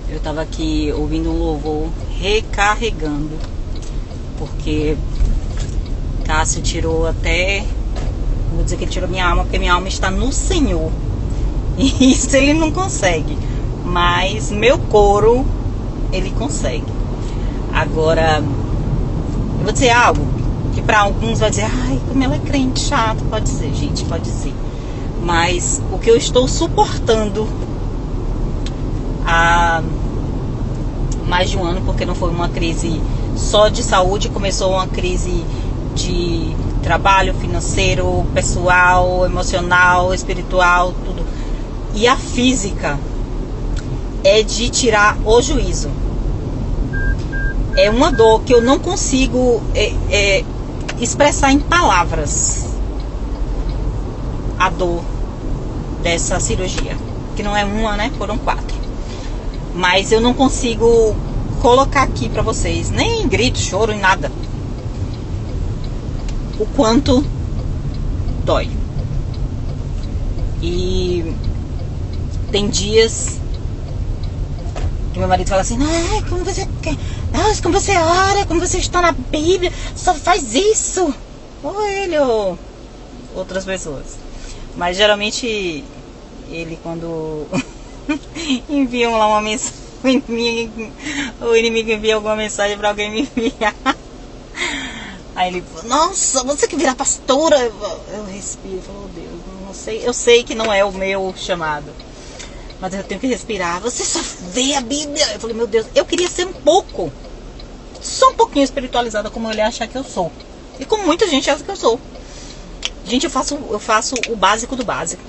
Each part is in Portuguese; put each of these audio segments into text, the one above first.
Eu tava aqui ouvindo um louvor, recarregando, porque Cássio tirou até, vou dizer que ele tirou minha alma, porque minha alma está no Senhor. E isso ele não consegue, mas meu coro ele consegue. Agora, eu vou dizer algo que para alguns vai dizer, ai, como ela é crente, chato. Pode ser, gente, pode ser. Mas o que eu estou suportando há mais de um ano, porque não foi uma crise só de saúde, começou uma crise de trabalho, financeiro, pessoal, emocional, espiritual, tudo. E a física é de tirar o juízo. É uma dor que eu não consigo expressar em palavras. A dor dessa cirurgia, que não é uma, né? Foram 4. Mas eu não consigo colocar aqui pra vocês, nem em grito, choro, em nada, o quanto dói. E tem dias que meu marido fala assim, ai, como você quer, nossa, como você ora, como você está na Bíblia, só faz isso. Ou ele ou outras pessoas. Mas geralmente ele, quando enviam lá uma mensagem, o inimigo envia alguma mensagem para alguém me enviar, aí ele fala, nossa, você que virar pastora. Eu respiro e falo, oh, Deus, não sei, eu sei que não é o meu chamado, mas eu tenho que respirar. Você só vê a Bíblia. Eu falei, meu Deus, eu queria ser só um pouquinho espiritualizada como ele acha que eu sou, e como muita gente acha que eu sou. Gente, eu faço o básico do básico.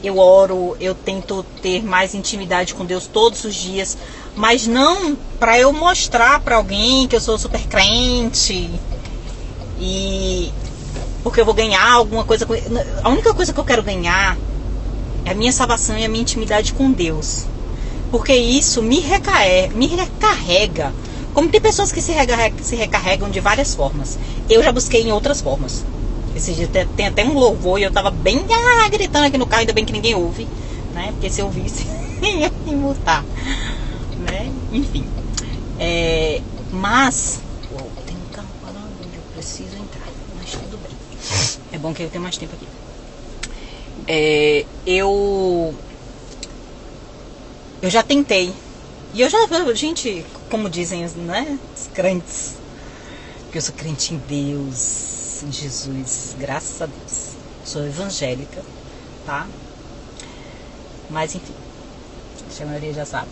Eu oro, eu tento ter mais intimidade com Deus todos os dias, mas não para eu mostrar para alguém que eu sou super crente e porque eu vou ganhar alguma coisa. A única coisa que eu quero ganhar é a minha salvação e a minha intimidade com Deus, porque isso me recarrega. Como tem pessoas que se recarregam de várias formas, eu já busquei em outras formas. Esse dia tem até um louvor e eu tava bem gritando aqui no carro, ainda bem que ninguém ouve, né? Porque se eu ouvisse, ia me multar, né? Enfim. Mas tem um carro parado onde eu preciso entrar, mas tudo bem. É bom que eu tenho mais tempo aqui. Eu já tentei. E eu já, gente, como dizem, né, os crentes, que eu sou crente em Deus, em Jesus, graças a Deus. Sou evangélica, tá? Mas enfim, acho que a maioria já sabe.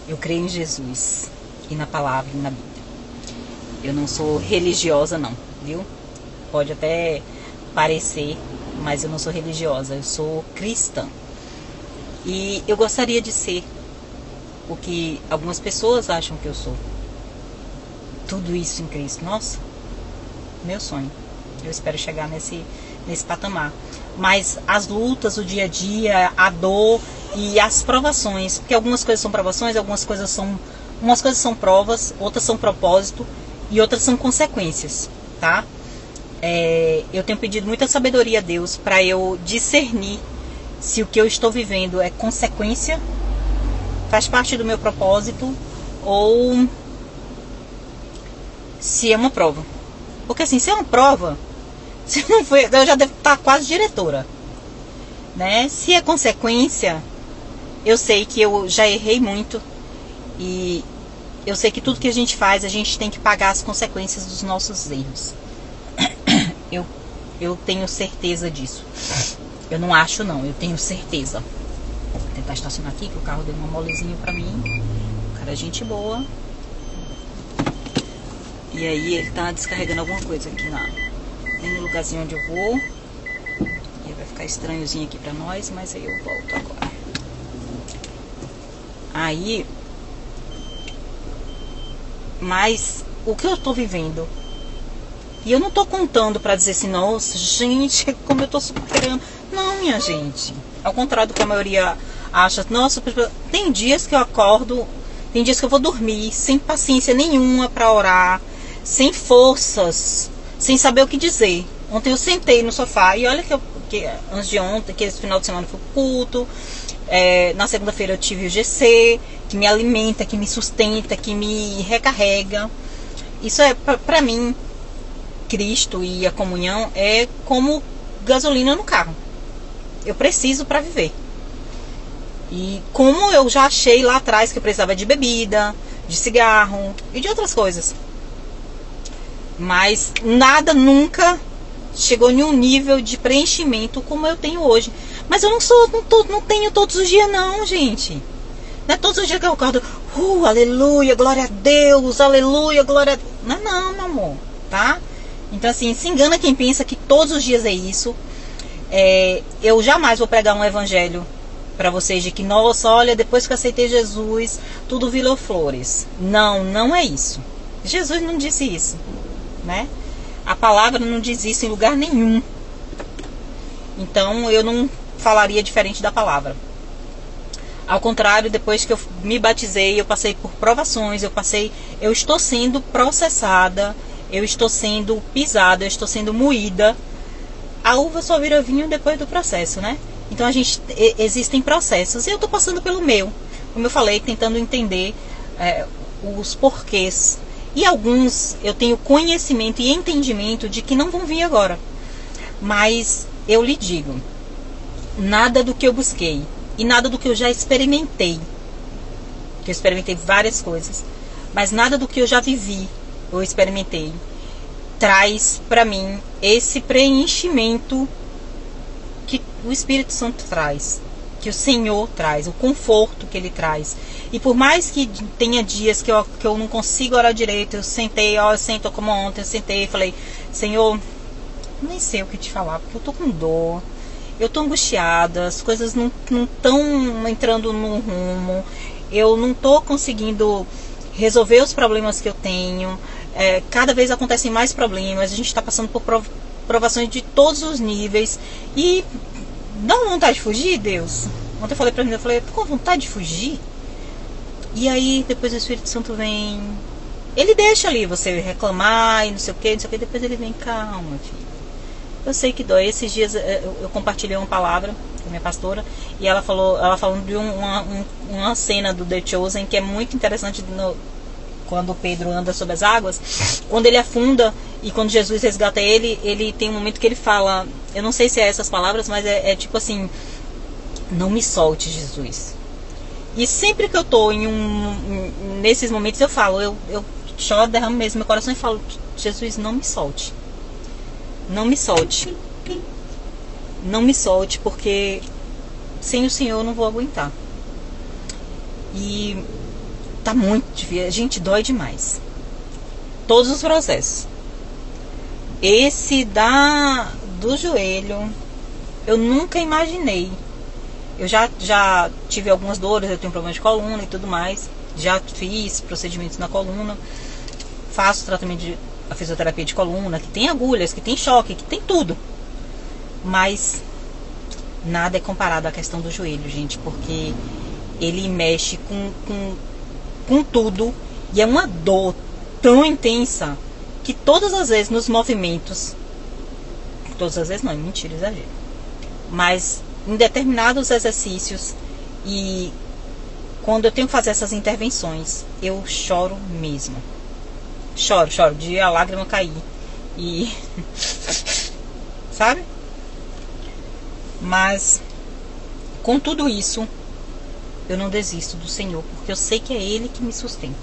Eu creio em Jesus e na palavra e na Bíblia. Eu não sou religiosa não, viu? Pode até parecer, mas eu não sou religiosa, eu sou cristã. E eu gostaria de ser o que algumas pessoas acham que eu sou. Tudo isso em Cristo. Nossa, meu sonho. Eu espero chegar nesse patamar. Mas as lutas, o dia a dia, a dor e as provações, porque algumas coisas são provações, umas coisas são provas, outras são propósito e outras são consequências, tá? Eu tenho pedido muita sabedoria a Deus para eu discernir se o que eu estou vivendo é consequência, faz parte do meu propósito, ou se é uma prova. Porque assim, se é uma prova, se não foi, eu já devo estar quase diretora, né? Se é consequência, eu sei que eu já errei muito e eu sei que tudo que a gente faz, a gente tem que pagar as consequências dos nossos erros. Eu tenho certeza disso. Eu não acho não, eu tenho certeza. Vou tentar estacionar aqui, que o carro deu uma molezinha pra mim. O cara é gente boa. E aí ele tá descarregando alguma coisa aqui no lugarzinho onde eu vou. E vai ficar estranhozinho aqui pra nós, mas aí eu volto agora. Aí, mas o que eu tô vivendo, e eu não tô contando pra dizer assim, nossa, gente, como eu tô superando. Não, minha gente. Ao contrário do que a maioria acha, nossa, tem dias que eu acordo, tem dias que eu vou dormir sem paciência nenhuma pra orar, sem forças, sem saber o que dizer. Ontem eu sentei no sofá e olha que eu que antes de ontem, que esse final de semana foi culto. Na segunda-feira eu tive o GC, que me alimenta, que me sustenta, que me recarrega. Isso é, pra mim, Cristo e a comunhão é como gasolina no carro. Eu preciso para viver. E como eu já achei lá atrás que eu precisava de bebida, de cigarro e de outras coisas. Mas nada nunca chegou em um nível de preenchimento como eu tenho hoje. Mas eu não tenho todos os dias não, gente. Não é todos os dias que eu acordo, aleluia, glória a Deus, aleluia, glória a Deus. Não, meu amor, tá? Então assim, se engana quem pensa que todos os dias é isso. Eu jamais vou pregar um evangelho para vocês de que, nossa, olha, depois que eu aceitei Jesus, tudo virou flores. Não é isso. Jesus não disse isso, né? A palavra não diz isso em lugar nenhum. Então eu não falaria diferente da palavra. Ao contrário, depois que eu me batizei, eu passei por provações, eu estou sendo processada, eu estou sendo pisada, eu estou sendo moída. A uva só vira vinho depois do processo, né? Então existem processos e eu estou passando pelo meu, como eu falei, tentando entender os porquês. E alguns eu tenho conhecimento e entendimento de que não vão vir agora. Mas eu lhe digo, nada do que eu busquei e nada do que eu já experimentei, que eu experimentei várias coisas, mas nada do que eu já vivi ou experimentei traz para mim esse preenchimento que o Espírito Santo traz, que o Senhor traz, o conforto que Ele traz. E por mais que tenha dias que eu não consigo orar direito, eu sento como ontem, eu sentei e falei, Senhor, nem sei o que te falar, porque eu tô com dor, eu tô angustiada, as coisas não estão entrando no rumo, eu não tô conseguindo resolver os problemas que eu tenho, cada vez acontecem mais problemas, a gente está passando por provações de todos os níveis, e dá uma vontade de fugir, Deus? Ontem eu falei pra mim, eu tô com vontade de fugir? E aí depois o Espírito Santo vem, ele deixa ali você reclamar e não sei o que, depois ele vem, calma, filho. Eu sei que dói. Esses dias eu compartilhei uma palavra com a minha pastora e ela falando de uma cena do The Chosen que é muito interessante quando Pedro anda sobre as águas, quando ele afunda e quando Jesus resgata ele tem um momento que ele fala, eu não sei se é essas palavras, mas é tipo assim, não me solte, Jesus. E sempre que eu tô nesses momentos eu falo, eu choro, derramo mesmo meu coração e falo, Jesus, não me solte. Não me solte. Não me solte, porque sem o Senhor eu não vou aguentar. E tá muito difícil. Gente, dói demais. Todos os processos. Esse do joelho, eu nunca imaginei. Eu já tive algumas dores, eu tenho problema de coluna e tudo mais. Já fiz procedimentos na coluna. Faço tratamento de a fisioterapia de coluna, que tem agulhas, que tem choque, que tem tudo. Mas nada é comparado à questão do joelho, gente, porque ele mexe com tudo e é uma dor tão intensa que todas as vezes nos movimentos, todas as vezes não, é mentira, exagero, mas em determinados exercícios e quando eu tenho que fazer essas intervenções, eu choro mesmo. Choro, de a lágrima cair. E sabe? Mas com tudo isso, eu não desisto do Senhor, porque eu sei que é Ele que me sustenta.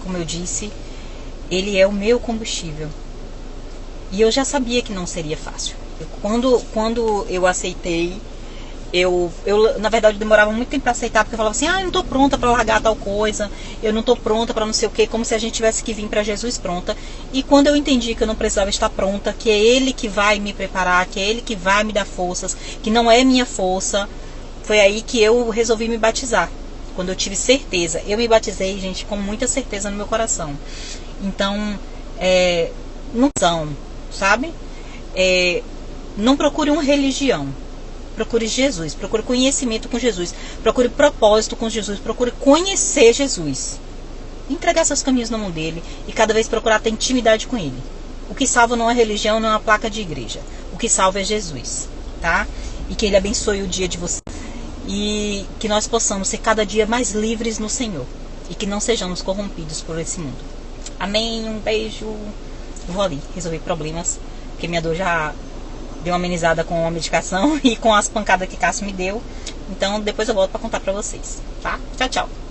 Como eu disse, Ele é o meu combustível. E eu já sabia que não seria fácil. Quando eu aceitei, eu na verdade demorava muito tempo para aceitar, porque eu falava assim, eu não tô pronta para largar tal coisa, eu não tô pronta para não sei o que, como se a gente tivesse que vir para Jesus pronta. E quando eu entendi que eu não precisava estar pronta, que é Ele que vai me preparar, que é Ele que vai me dar forças, que não é minha força, foi aí que eu resolvi me batizar. Quando eu tive certeza, eu me batizei, gente, com muita certeza no meu coração. Então, não são, sabe? Não procure uma religião. Procure Jesus, procure conhecimento com Jesus, procure propósito com Jesus, procure conhecer Jesus. Entregar seus caminhos na mão dele e cada vez procurar ter intimidade com ele. O que salva não é religião, não é uma placa de igreja. O que salva é Jesus. tá? E que Ele abençoe o dia de vocês. E que nós possamos ser cada dia mais livres no Senhor. E que não sejamos corrompidos por esse mundo. Amém, um beijo. Eu vou ali resolver problemas, porque minha dor já deu uma amenizada com a medicação e com as pancadas que Cássio me deu. Então depois eu volto pra contar pra vocês, tá? Tchau, tchau.